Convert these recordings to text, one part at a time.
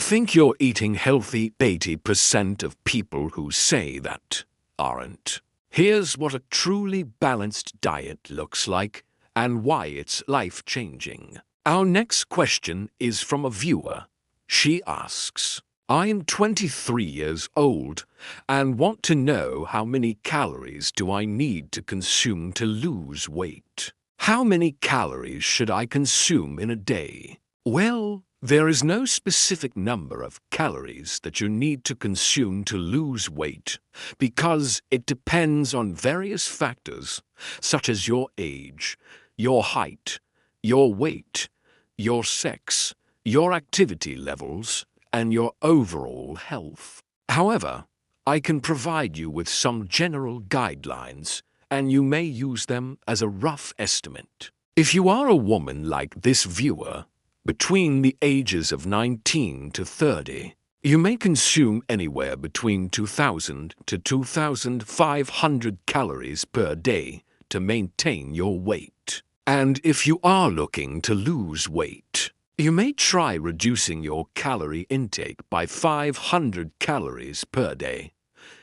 think you're eating healthy. 80% of people who say that aren't. Here's what a truly balanced diet looks like and why it's life-changing. Our next question is from a viewer. She asks, I am 23 years old and want to know how many calories do I need to consume to lose weight? How many calories should I consume in a day? Well, there is no specific number of calories that you need to consume to lose weight because it depends on various factors such as your age, your height, your weight, your sex, your activity levels, and your overall health. However, I can provide you with some general guidelines, and you may use them as a rough estimate. If you are a woman like this viewer, between the ages of 19 to 30, you may consume anywhere between 2,000 to 2,500 calories per day to maintain your weight. And if you are looking to lose weight, you may try reducing your calorie intake by 500 calories per day.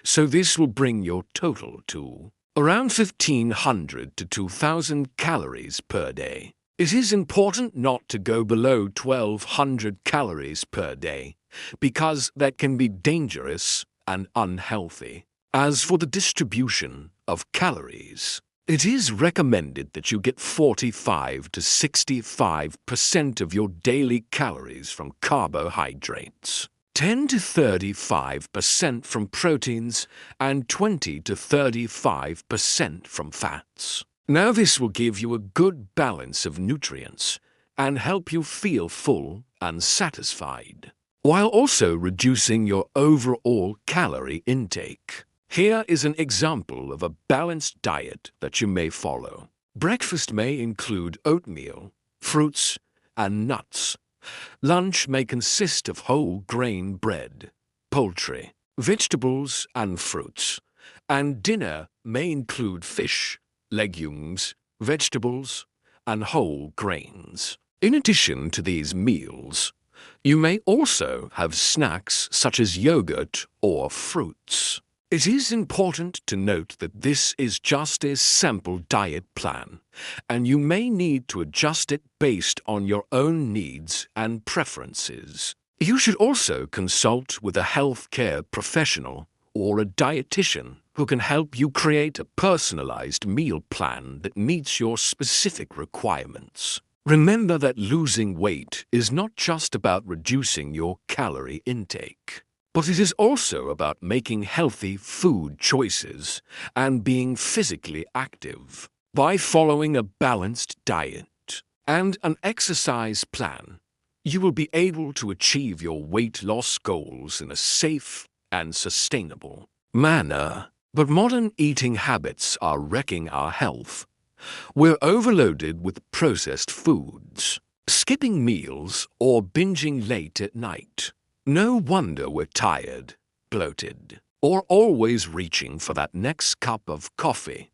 So this will bring your total to around 1,500 to 2,000 calories per day. It is important not to go below 1,200 calories per day because that can be dangerous and unhealthy. As for the distribution of calories, it is recommended that you get 45 to 65% of your daily calories from carbohydrates, 10 to 35% from proteins, and 20 to 35% from fats. Now this will give you a good balance of nutrients and help you feel full and satisfied, while also reducing your overall calorie intake. Here is an example of a balanced diet that you may follow. Breakfast may include oatmeal, fruits, and nuts. Lunch may consist of whole grain bread, poultry, vegetables, and fruits. And dinner may include fish, legumes, vegetables, and whole grains. In addition to these meals, you may also have snacks such as yogurt or fruits. It is important to note that this is just a sample diet plan, and you may need to adjust it based on your own needs and preferences. You should also consult with a healthcare professional or a dietitian who can help you create a personalized meal plan that meets your specific requirements. Remember that losing weight is not just about reducing your calorie intake, but it is also about making healthy food choices and being physically active. By following a balanced diet and an exercise plan, you will be able to achieve your weight loss goals in a safe and sustainable manner. But modern eating habits are wrecking our health. We're overloaded with processed foods, skipping meals, or binging late at night. No wonder we're tired, bloated, or always reaching for that next cup of coffee.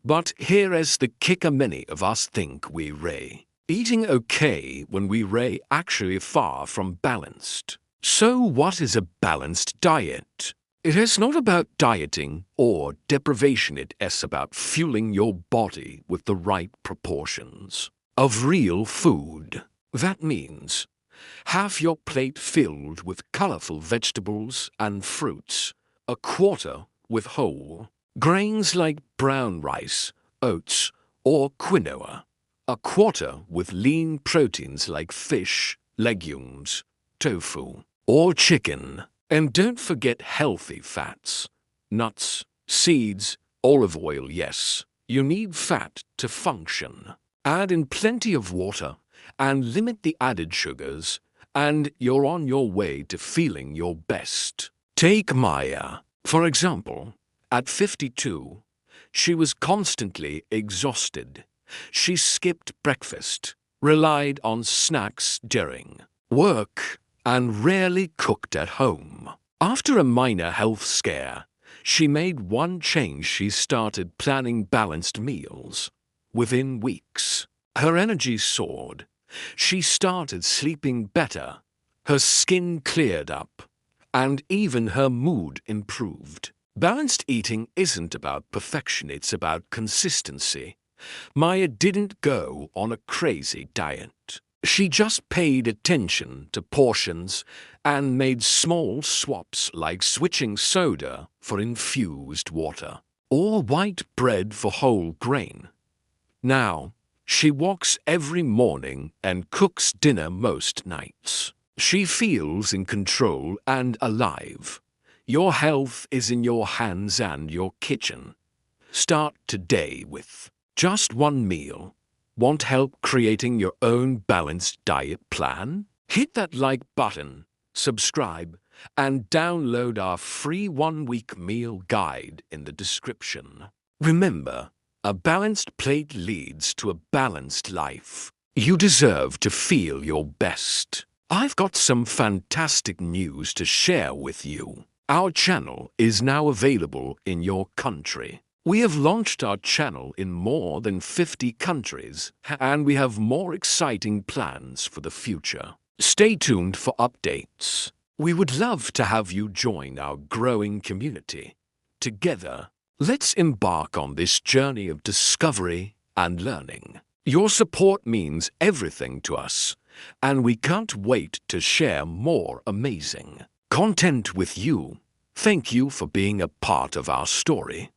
But here is the kicker: many of us think we're eating okay when we're actually far from balanced. So what is a balanced diet? It is not about dieting or deprivation. It is about fueling your body with the right proportions of real food. That means have your plate filled with colorful vegetables and fruits, a quarter with whole grains like brown rice, oats, or quinoa, a quarter with lean proteins like fish, legumes, tofu, or chicken. And don't forget healthy fats, nuts, seeds, olive oil. Yes, you need fat to function. Add in plenty of water and limit the added sugars, and you're on your way to feeling your best. Take Maya, for example. At 52, she was constantly exhausted. She skipped breakfast, relied on snacks during work, and rarely cooked at home. After a minor health scare, she made one change. She started planning balanced meals. Within weeks, her energy soared. She started sleeping better, Her skin cleared up, and even her mood improved. Balanced eating isn't about perfection, it's about consistency. Maya didn't go on a crazy diet. She just paid attention to portions and made small swaps like switching soda for infused water or white bread for whole grain. Now, she walks every morning and cooks dinner most nights. She feels in control and alive. Your health is in your hands and your kitchen. Start today with just one meal. Want help creating your own balanced diet plan? Hit that like button, subscribe, and download our free 1-week meal guide in the description. Remember, a balanced plate leads to a balanced life. You deserve to feel your best. I've got some fantastic news to share with you. Our channel is now available in your country. We have launched our channel in more than 50 countries, and we have more exciting plans for the future. Stay tuned for updates. We would love to have you join our growing community. Together, let's embark on this journey of discovery and learning. Your support means everything to us, and we can't wait to share more amazing content with you. Thank you for being a part of our story.